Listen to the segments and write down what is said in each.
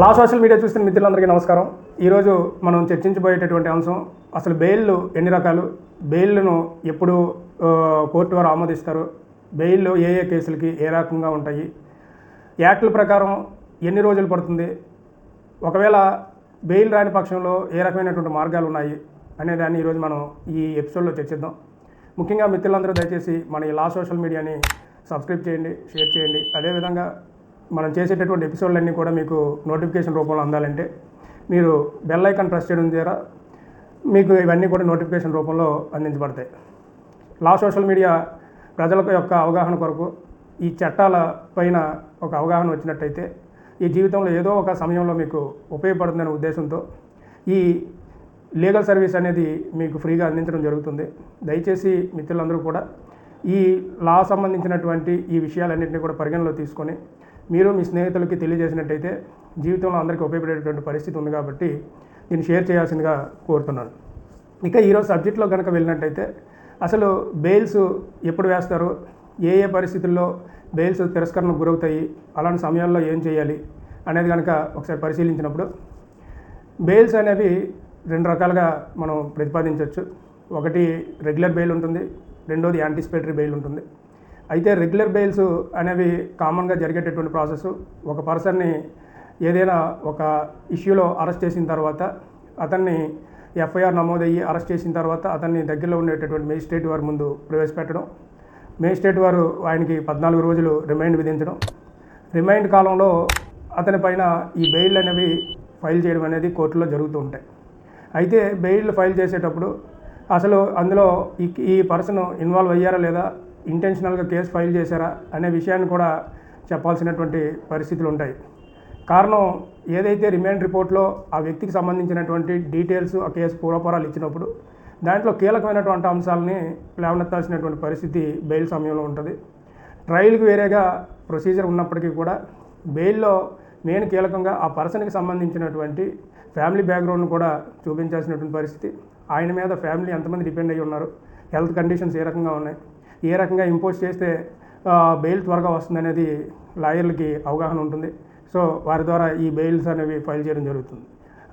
లా social media చూస్తున్న మిత్రులందరికీ నమస్కారం. ఈరోజు మనం చర్చించబోయేటటువంటి అంశం అసలు బెయిల్లు ఎన్ని రకాలు, బెయిల్ను ఎప్పుడు కోర్టు వారు ఆమోదిస్తారు, బెయిల్లు ఏ ఏ కేసులకి ఏ రకంగా ఉంటాయి, యాక్టుల ప్రకారం ఎన్ని రోజులు పడుతుంది, ఒకవేళ బెయిల్ రాని పక్షంలో ఏ రకమైనటువంటి మార్గాలు ఉన్నాయి అనేదాన్ని ఈరోజు మనం ఈ ఎపిసోడ్లో చర్చిద్దాం. ముఖ్యంగా మిత్రులందరూ దయచేసి మన ఈ లా సోషల్ మీడియాని సబ్స్క్రైబ్ చేయండి, షేర్ చేయండి. అదేవిధంగా మనం చేసేటటువంటి ఎపిసోడ్లన్నీ కూడా మీకు నోటిఫికేషన్ రూపంలో అందాలంటే మీరు బెల్ ఐకాన్ ప్రెస్ చేయడం ద్వారా మీకు ఇవన్నీ కూడా నోటిఫికేషన్ రూపంలో అందించబడతాయి. లా సోషల్ మీడియా ప్రజల యొక్క అవగాహన కొరకు ఈ చట్టాల పైన ఒక అవగాహన వచ్చినట్టయితే ఈ జీవితంలో ఏదో ఒక సమయంలో మీకు ఉపయోగపడుతుందనే ఉద్దేశంతో ఈ లీగల్ సర్వీస్ అనేది మీకు ఫ్రీగా అందించడం జరుగుతుంది. దయచేసి మిత్రులందరూ కూడా ఈ లా సంబంధించినటువంటి ఈ విషయాలన్నింటినీ కూడా పరిగణలో తీసుకొని మీరు మీ స్నేహితులకి తెలియజేసినట్టయితే జీవితంలో అందరికీ ఉపయోగపడేటువంటి పరిస్థితి ఉంది కాబట్టి దీన్ని షేర్ చేయాల్సిందిగా కోరుతున్నాను. ఇక ఈరోజు సబ్జెక్ట్లో కనుక వెళ్ళినట్టయితే అసలు బెయిల్స్ ఎప్పుడు వేస్తారు, ఏ ఏ పరిస్థితుల్లో బెయిల్స్ తిరస్కరణకు గురవుతాయి, అలాంటి సమయాల్లో ఏం చేయాలి అనేది కనుక ఒకసారి పరిశీలించినప్పుడు బెయిల్స్ అనేవి రెండు రకాలుగా మనం ప్రతిపాదించవచ్చు. ఒకటి రెగ్యులర్ బెయిల్ ఉంటుంది, రెండోది యాంటిసిపేటరీ బెయిల్ ఉంటుంది. అయితే రెగ్యులర్ బెయిల్స్ అనేవి కామన్గా జరిగేటటువంటి ప్రాసెస్. ఒక పర్సన్ని ఏదైనా ఒక ఇష్యూలో అరెస్ట్ చేసిన తర్వాత అతన్ని ఎఫ్ఐఆర్ నమోదయ్యి అరెస్ట్ చేసిన తర్వాత అతన్ని దగ్గరలో ఉండేటటువంటి మేజిస్ట్రేట్ వారి ముందు ప్రవేశపెట్టడం, మేజిస్ట్రేట్ వారు ఆయనకి 14 రోజులు రిమైండ్ విధించడం, రిమైండ్ కాలంలో అతని పైన ఈ బెయిల్ అనేవి ఫైల్ చేయడం అనేది కోర్టులో జరుగుతూ ఉంటాయి. అయితే బెయిల్ ఫైల్ చేసేటప్పుడు అసలు అందులో ఈ పర్సన్ ఇన్వాల్వ్ అయ్యారా లేదా, ఇంటెన్షనల్గా కేసు ఫైల్ చేశారా అనే విషయాన్ని కూడా చెప్పాల్సినటువంటి పరిస్థితులు ఉంటాయి. కారణం ఏదైతే రిమాండ్ రిపోర్ట్లో ఆ వ్యక్తికి సంబంధించినటువంటి డీటెయిల్స్, ఆ కేసు పూర్వపరాలు ఇచ్చినప్పుడు దాంట్లో కీలకమైనటువంటి అంశాలని లేవనెత్తాల్సినటువంటి పరిస్థితి బెయిల్ సమయంలో ఉంటుంది. ట్రయల్కి వేరేగా ప్రొసీజర్ ఉన్నప్పటికీ కూడా బెయిల్లో మెయిన్ కీలకంగా ఆ పర్సన్కి సంబంధించినటువంటి ఫ్యామిలీ బ్యాక్గ్రౌండ్ను కూడా చూపించాల్సినటువంటి పరిస్థితి. ఆయన మీద ఫ్యామిలీ ఎంతమంది డిపెండ్ అయ్యి ఉన్నారు, హెల్త్ కండిషన్స్ ఏ రకంగా ఉన్నాయి, ఏ రకంగా ఇంపోజ్ చేస్తే బెయిల్ త్వరగా వస్తుందనేది లాయర్లకి అవగాహన ఉంటుంది. సో వారి ద్వారా ఈ బెయిల్స్ అనేవి ఫైల్ చేయడం జరుగుతుంది.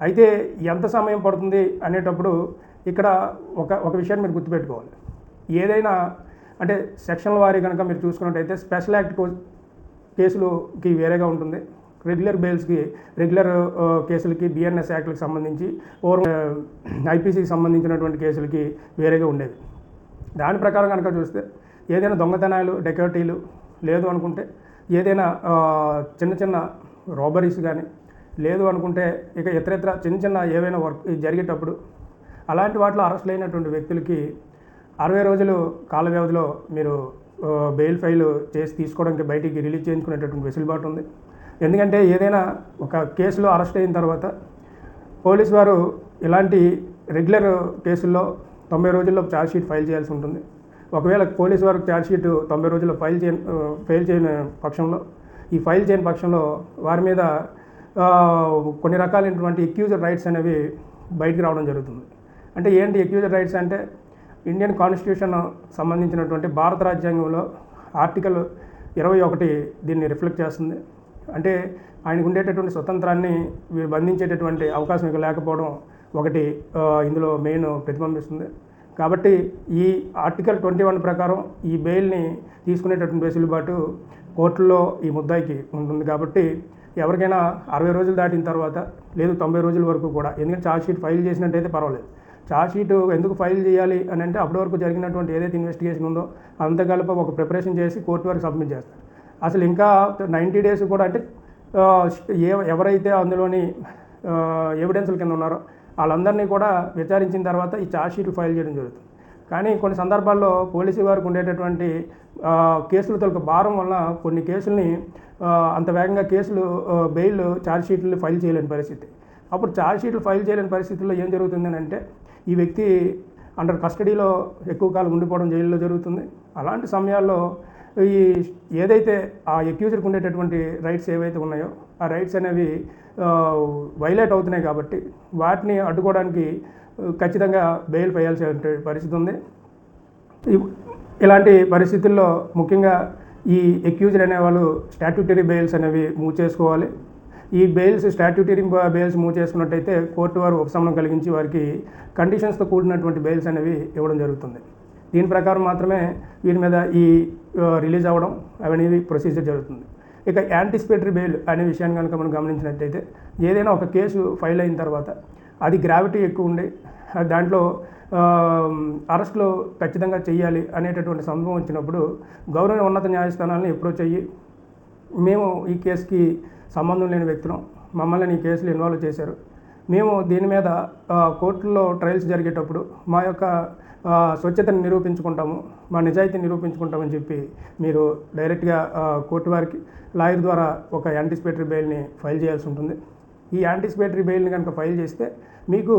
అయితే ఎంత సమయం పడుతుంది అనేటప్పుడు ఇక్కడ ఒక విషయాన్ని మీరు గుర్తుపెట్టుకోవాలి. ఏదైనా అంటే సెక్షన్ల వారీ కనుక మీరు చూసుకున్నట్టయితే స్పెషల్ యాక్ట్ కేసులకి వేరేగా ఉంటుంది, రెగ్యులర్ బెయిల్స్కి రెగ్యులర్ కేసులకి బిఎన్ఎస్ యాక్ట్లకు సంబంధించి ఐపీసీకి సంబంధించినటువంటి కేసులకి వేరేగా ఉండేవి. దాని ప్రకారం కనుక చూస్తే ఏదైనా దొంగతనాలు, డెకాటీలు, లేదు అనుకుంటే ఏదైనా చిన్న చిన్న రాబరీస్ కానీ, లేదు అనుకుంటే ఇక ఇతర చిన్న ఏవైనా వర్క్ జరిగేటప్పుడు అలాంటి వాటిలో అరెస్ట్ అయినటువంటి వ్యక్తులకి 60 రోజులు కాల వ్యవధిలో మీరు బెయిల్ ఫైల్ చేసి తీసుకోవడానికి బయటికి రిలీజ్ చేయించుకునేటటువంటి వెసులుబాటు ఉంది. ఎందుకంటే ఏదైనా ఒక కేసులో అరెస్ట్ అయిన తర్వాత పోలీసు వారు ఇలాంటి రెగ్యులర్ కేసుల్లో 90 రోజుల్లో ఛార్జ్షీట్ ఫైల్ చేయాల్సి ఉంటుంది. ఒకవేళ పోలీసు వారికి ఛార్జ్షీట్ 90 రోజుల్లో ఫైల్ చేయని పక్షంలో, ఈ ఫైల్ చేయని పక్షంలో వారి మీద కొన్ని రకాలైనటువంటి ఎక్యూజర్ రైట్స్ అనేవి బయటికి రావడం జరుగుతుంది. అంటే ఏంటి ఎక్యూజర్ రైట్స్ అంటే, ఇండియన్ కాన్స్టిట్యూషన్ సంబంధించినటువంటి భారత రాజ్యాంగంలో ఆర్టికల్ 21 దీన్ని రిఫ్లెక్ట్ చేస్తుంది. అంటే ఆయనకు ఉండేటటువంటి స్వతంత్రాన్ని వీరు బంధించేటటువంటి అవకాశం ఇక లేకపోవడం ఒకటి ఇందులో మెయిన్ ప్రతిబింబిస్తుంది. కాబట్టి ఈ ఆర్టికల్ 21 ప్రకారం ఈ బెయిల్ని తీసుకునేటటువంటి వెసులుబాటు కోర్టులో ఈ ముద్దాయికి ఉంటుంది. కాబట్టి ఎవరికైనా 60 రోజులు దాటిన తర్వాత, లేదు 90 రోజుల వరకు కూడా, ఎందుకంటే ఛార్జ్షీట్ ఫైల్ చేసినట్టయితే పర్వాలేదు. ఛార్జ్షీట్ ఎందుకు ఫైల్ చేయాలి అని అంటే అప్పటి వరకు జరిగినటువంటి ఏదైతే ఇన్వెస్టిగేషన్ ఉందో అంత కలిపి ఒక ప్రిపరేషన్ చేసి కోర్టు వరకు సబ్మిట్ చేస్తారు. అసలు ఇంకా 90 డేస్ కూడా అంటే ఎవరైతే అందులోని ఎవిడెన్స్ల కింద ఉన్నారో వాళ్ళందరినీ కూడా విచారించిన తర్వాత ఈ ఛార్జ్షీట్లు ఫైల్ చేయడం జరుగుతుంది. కానీ కొన్ని సందర్భాల్లో పోలీసు వారికి ఉండేటటువంటి కేసుల తొలక భారం వల్ల కొన్ని కేసుల్ని అంత వేగంగా బెయిల్ ఛార్జ్షీట్లు ఫైల్ చేయలేని పరిస్థితి. అప్పుడు ఛార్జ్షీట్లు ఫైల్ చేయలేని పరిస్థితుల్లో ఏం జరుగుతుందని అంటే ఈ వ్యక్తి అండర్ కస్టడీలో ఎక్కువ కాలం ఉండిపోవడం జైల్లో జరుగుతుంది. అలాంటి సమయాల్లో ఈ ఏదైతే ఆ అక్యూజర్కి ఉండేటటువంటి రైట్స్ ఏవైతే ఉన్నాయో ఆ రైట్స్ అనేవి వైలేట్ అవుతున్నాయి. కాబట్టి వాటిని అడ్డుకోవడానికి ఖచ్చితంగా బెయిల్ వేయాల్సిన పరిస్థితి ఉంది. ఇలాంటి పరిస్థితుల్లో ముఖ్యంగా ఈ అక్యూజ్డ్ అనేవాళ్ళు స్టాట్యూటరీ బెయిల్స్ అనేవి మూవ్ చేసుకోవాలి. ఈ బెయిల్స్ స్టాట్యూటరీ బెయిల్స్ మూవ్ చేసుకున్నట్టయితే కోర్టు వారు ఉపశమనం కలిగించి వారికి కండిషన్స్తో కూడినటువంటి బెయిల్స్ అనేవి ఇవ్వడం జరుగుతుంది. దీని ప్రకారం మాత్రమే వీరి మీద ఈ రిలీజ్ అవ్వడం అవనేవి ప్రొసీజర్ జరుగుతుంది. ఇక యాంటిసిపేటరీ బెయిల్ అనే విషయాన్ని కనుక మనం గమనించినట్టయితే ఏదైనా ఒక కేసు ఫైల్ అయిన తర్వాత అది గ్రావిటీ ఎక్కువ ఉండి దాంట్లో అరెస్టులు ఖచ్చితంగా చేయాలి అనేటటువంటి సందర్భం వచ్చినప్పుడు గౌరవ ఉన్నత న్యాయస్థానాలను అప్రోచ్ అయ్యి మేము ఈ కేసుకి సంబంధం లేని వ్యక్తులం, మమ్మల్ని ఈ కేసులో ఇన్వాల్వ్ చేశారు, మేము దీని మీద కోర్టులో ట్రయల్స్ జరిగేటప్పుడు మా యొక్క స్వచ్ఛతను నిరూపించుకుంటాము, మా నిజాయితీని నిరూపించుకుంటామని చెప్పి మీరు డైరెక్ట్గా కోర్టు వారికి లాయర్ ద్వారా ఒక యాంటిసిపేటరీ బెయిల్ని ఫైల్ చేయాల్సి ఉంటుంది. ఈ యాంటిసిపేటరీ బెయిల్ని కనుక ఫైల్ చేస్తే మీకు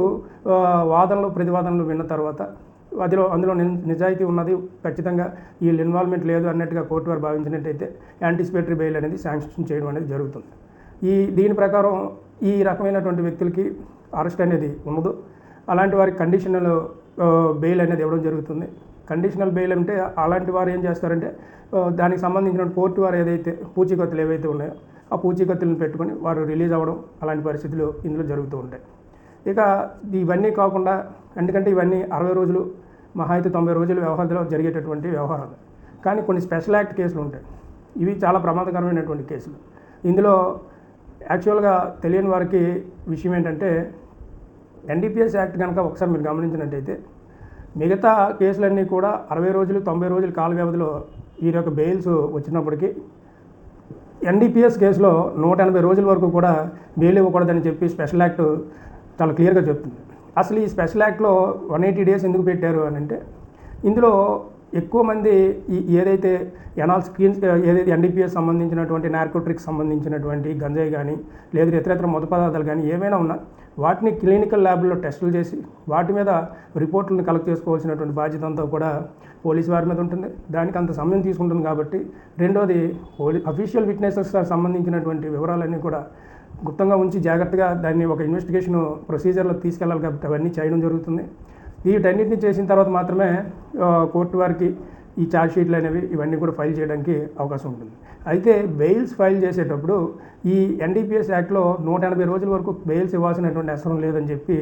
వాదనలు ప్రతివాదనలు విన్న తర్వాత అందులో నిజాయితీ ఉన్నది, ఖచ్చితంగా వీళ్ళు ఇన్వాల్వ్మెంట్ లేదు అన్నట్టుగా కోర్టు వారు భావించినట్టయితే యాంటిసిపేటరీ బెయిల్ అనేది శాంక్షన్ చేయడం అనేది జరుగుతుంది. దీని ప్రకారం ఈ రకమైనటువంటి వ్యక్తులకి అరెస్ట్ అనేది ఉండదు. అలాంటి వారికి కండిషనల్ బెయిల్ అనేది ఇవ్వడం జరుగుతుంది. కండిషనల్ బెయిల్ అంటే అలాంటి వారు ఏం చేస్తారంటే దానికి సంబంధించిన కోర్టు వారు ఏదైతే పూచీకత్తులు ఏవైతే ఉన్నాయో ఆ పూచీకత్తులను పెట్టుకొని వారు రిలీజ్ అవ్వడం అలాంటి పరిస్థితులు ఇందులో జరుగుతూ ఉంటాయి. ఇక ఇవన్నీ కాకుండా ఎందుకంటే ఇవన్నీ 60 రోజులు మహా అయితే 90 రోజుల వ్యవహారంలో జరిగేటటువంటి వ్యవహారాలు. కానీ కొన్ని స్పెషల్ యాక్ట్ కేసులు ఉంటాయి. ఇవి చాలా ప్రమాదకరమైనటువంటి కేసులు. ఇందులో యాక్చువల్గా తెలియని వారికి విషయం ఏంటంటే ఎన్డీపీఎస్ యాక్ట్ కనుక ఒకసారి మీరు గమనించినట్టయితే మిగతా కేసులన్నీ కూడా 60 రోజులు 90 రోజుల కాల వ్యవధిలో వీరి యొక్క బెయిల్స్ వచ్చినప్పటికీ ఎన్డీపీఎస్ కేసులో 180 రోజుల వరకు కూడా బెయిల్ ఇవ్వకూడదని చెప్పి స్పెషల్ యాక్ట్ చాలా క్లియర్గా చెప్తుంది. అసలు ఈ స్పెషల్ యాక్ట్లో 180 డేస్ ఎందుకు పెట్టారు అని అంటే ఇందులో ఎక్కువ మంది ఏదైతే ఎనాల్ స్కీమ్స్ ఏదైతే ఎన్డీపీఎస్ సంబంధించినటువంటి నార్కోటిక్స్ సంబంధించినటువంటి గంజాయి కానీ లేదా ఇతర మత్తు పదార్థాలు కానీ ఏమైనా ఉన్నా వాటిని క్లినికల్ ల్యాబ్లో టెస్టులు చేసి వాటి మీద రిపోర్టులను కలెక్ట్ చేసుకోవాల్సినటువంటి బాధ్యత అంతా కూడా పోలీసు వారి మీద ఉంటుంది. దానికి అంత సమయం తీసుకుంటుంది కాబట్టి రెండోది అఫీషియల్ విట్నెసెస్ సంబంధించినటువంటి వివరాలన్నీ కూడా గుప్తంగా ఉంచి జాగ్రత్తగా దాన్ని ఒక ఇన్వెస్టిగేషన్ ప్రొసీజర్లో తీసుకెళ్ళాలి కాబట్టి అవన్నీ చేయడం జరుగుతుంది. వీటన్నిటిని చేసిన తర్వాత మాత్రమే కోర్టు వారికి ఈ ఛార్జ్ షీట్లు అనేవి ఇవన్నీ కూడా ఫైల్ చేయడానికి అవకాశం ఉంటుంది. అయితే బెయిల్స్ ఫైల్ చేసేటప్పుడు ఈ ఎన్డీపీఎస్ యాక్ట్లో 180 రోజుల వరకు బెయిల్స్ ఇవ్వాల్సినటువంటి అవసరం లేదని చెప్పి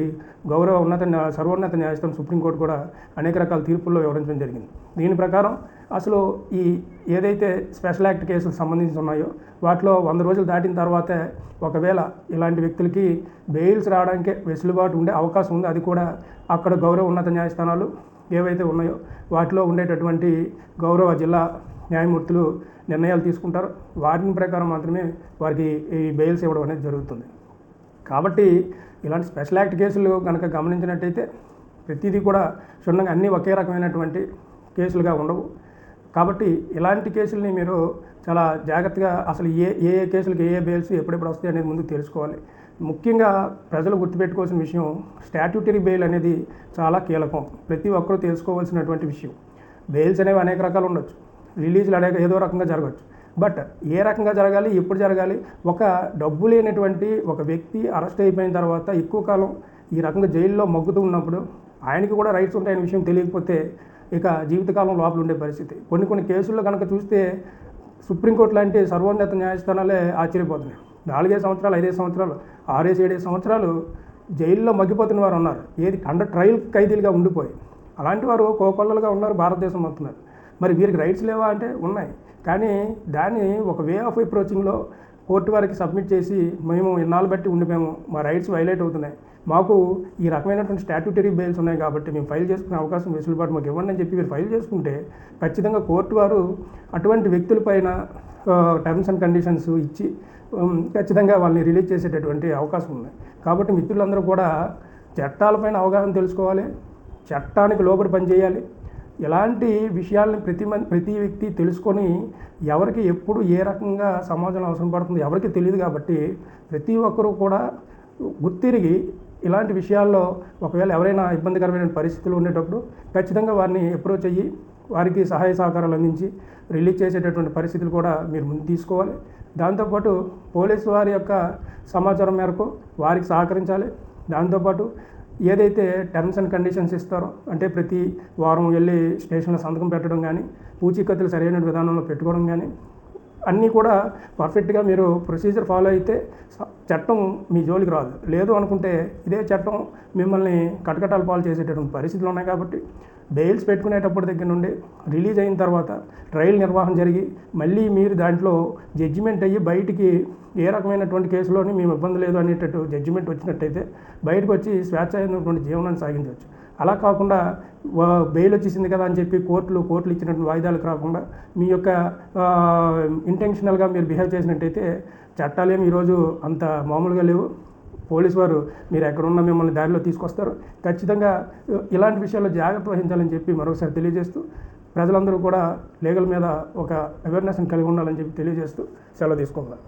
సర్వోన్నత న్యాయస్థానం సుప్రీంకోర్టు కూడా అనేక రకాల తీర్పుల్లో వివరించడం జరిగింది. దీని ప్రకారం అసలు ఈ ఏదైతే స్పెషల్ యాక్ట్ కేసులకు సంబంధించి ఉన్నాయో వాటిలో 100 రోజులు దాటిన తర్వాతే ఒకవేళ ఇలాంటి వ్యక్తులకి బెయిల్స్ రావడానికి వెసులుబాటు ఉండే అవకాశం ఉంది. అది కూడా అక్కడ గౌరవ ఉన్నత న్యాయస్థానాలు ఏవైతే ఉన్నాయో వాటిలో ఉండేటటువంటి గౌరవ జిల్లా న్యాయమూర్తులు నిర్ణయాలు తీసుకుంటారు. వాటిని ప్రకారం మాత్రమే వారికి ఈ బెయిల్స్ ఇవ్వడం అనేది జరుగుతుంది. కాబట్టి ఇలాంటి స్పెషల్ యాక్ట్ కేసులు కనుక గమనించినట్టయితే ప్రతిదీ కూడా క్షుణ్ణంగా అన్నీ ఒకే రకమైనటువంటి కేసులుగా ఉండవు. కాబట్టి ఇలాంటి కేసుల్ని మీరు చాలా జాగ్రత్తగా అసలు ఏ కేసులకి ఏ బెయిల్స్ ఎప్పుడెప్పుడు వస్తాయి అనేది ముందు తెలుసుకోవాలి. ముఖ్యంగా ప్రజలు గుర్తుపెట్టుకోవాల్సిన విషయం స్టాట్యూటరీ బెయిల్ అనేది చాలా కీలకం. ప్రతి ఒక్కరూ తెలుసుకోవాల్సినటువంటి విషయం. బెయిల్స్ అనేవి అనేక రకాలు ఉండొచ్చు, రిలీజ్లు ఏదో రకంగా జరగచ్చు. బట్ ఏ రకంగా జరగాలి, ఎప్పుడు జరగాలి, ఒక డబ్బు లేనటువంటి ఒక వ్యక్తి అరెస్ట్ అయిపోయిన తర్వాత ఎక్కువ కాలం ఈ రకంగా జైల్లో మగ్గుతూ ఉన్నప్పుడు ఆయనకి కూడా రైట్స్ ఉంటాయనే విషయం తెలియకపోతే ఇక జీవితకాలం లోపల ఉండే పరిస్థితి. కొన్ని కేసుల్లో కనుక చూస్తే సుప్రీంకోర్టు లాంటి సర్వోన్నత న్యాయస్థానాలే ఆశ్చర్యపోతున్నాయి. 4 సంవత్సరాలు 5 సంవత్సరాలు 6-7 సంవత్సరాలు జైల్లో మగ్గిపోతున్న వారు ఉన్నారు. అండర్ ట్రయల్ ఖైదీలుగా ఉండిపోయి అలాంటి వారు కోకొల్లలుగా ఉన్నారు భారతదేశం మొత్తం. మరి వీరికి రైట్స్ లేవా అంటే ఉన్నాయి. కానీ దాన్ని ఒక వే ఆఫ్ అప్రోచింగ్లో కోర్టు వారికి సబ్మిట్ చేసి మేము ఇన్నాళ్ళు బట్టి ఉండిపోయాము, మా రైట్స్ వైలేట్ అవుతున్నాయి, మాకు ఈ రకమైనటువంటి స్టాట్యూటరీ బెయిల్స్ ఉన్నాయి కాబట్టి మేము ఫైల్ చేసుకునే అవకాశం వెసులుబాటు మాకు ఇవ్వండి అని చెప్పి మీరు ఫైల్ చేసుకుంటే ఖచ్చితంగా కోర్టు వారు అటువంటి వ్యక్తులపైన టర్మ్స్ అండ్ కండిషన్స్ ఇచ్చి ఖచ్చితంగా వాళ్ళని రిలీజ్ చేసేటటువంటి అవకాశం ఉంది. కాబట్టి మిత్రులందరూ కూడా చట్టాలపైన అవగాహన తెలుసుకోవాలి, చట్టానికి లోబడి పనిచేయాలి. ఎలాంటి విషయాలను ప్రతి వ్యక్తి తెలుసుకొని ఎవరికి ఎప్పుడు ఏ రకంగా సమాజంలో అవసరం పడుతుందో ఎవరికి తెలియదు. కాబట్టి ప్రతి ఒక్కరూ కూడా గుర్తిరిగి ఇలాంటి విషయాల్లో ఒకవేళ ఎవరైనా ఇబ్బందికరమైన పరిస్థితులు ఉండేటప్పుడు ఖచ్చితంగా వారిని అప్రోచ్ అయ్యి వారికి సహాయ సహకారాలు అందించి రిలీజ్ చేసేటటువంటి పరిస్థితులు కూడా మీరు ముందు తీసుకోవాలి. దాంతోపాటు పోలీసు వారి యొక్క సమాచారం మేరకు వారికి సహకరించాలి. దాంతోపాటు ఏదైతే టర్మ్స్ అండ్ కండిషన్స్ ఇస్తారో అంటే ప్రతి వారం వెళ్ళి స్టేషన్లో సంతకం పెట్టడం కానీ, పూచీకత్తులు సరైన విధానంలో పెట్టుకోవడం కానీ, అన్నీ కూడా పర్ఫెక్ట్గా మీరు ప్రొసీజర్ ఫాలో అయితే చట్టం మీ జోలికి రాదు. లేదు అనుకుంటే ఇదే చట్టం మిమ్మల్ని కటకటాల పాలు చేసేటటువంటి పరిస్థితులు ఉన్నాయి. కాబట్టి బెయిల్స్ పెట్టుకునేటప్పటి దగ్గర నుండి రిలీజ్ అయిన తర్వాత ట్రయల్ నిర్వహణ జరిగి మళ్ళీ మీరు దాంట్లో జడ్జిమెంట్ అయ్యి బయటికి ఏ రకమైనటువంటి కేసులోని మేము ఇబ్బంది లేదు అనేటట్టు జడ్జిమెంట్ వచ్చినట్టయితే బయటకు వచ్చి స్వేచ్ఛాయుతమైనటువంటి జీవనాన్ని సాగించవచ్చు. అలా కాకుండా బెయిల్ వచ్చేసింది కదా అని చెప్పి కోర్టులు ఇచ్చినటువంటి వాయిదాలకు రాకుండా మీ యొక్క ఇంటెన్షనల్గా మీరు బిహేవ్ చేసినట్టయితే చట్టాలేమి ఈరోజు అంత మామూలుగా లేవు. పోలీసు వారు మీరు ఎక్కడున్నా మిమ్మల్ని దారిలో తీసుకొస్తారు. ఖచ్చితంగా ఇలాంటి విషయాల్లో జాగ్రత్త వహించాలని చెప్పి మరొకసారి తెలియజేస్తూ ప్రజలందరూ కూడా లీగల్ మీద ఒక అవేర్నెస్ని కలిగి ఉండాలని చెప్పి తెలియజేస్తూ సెలవు తీసుకుందాం.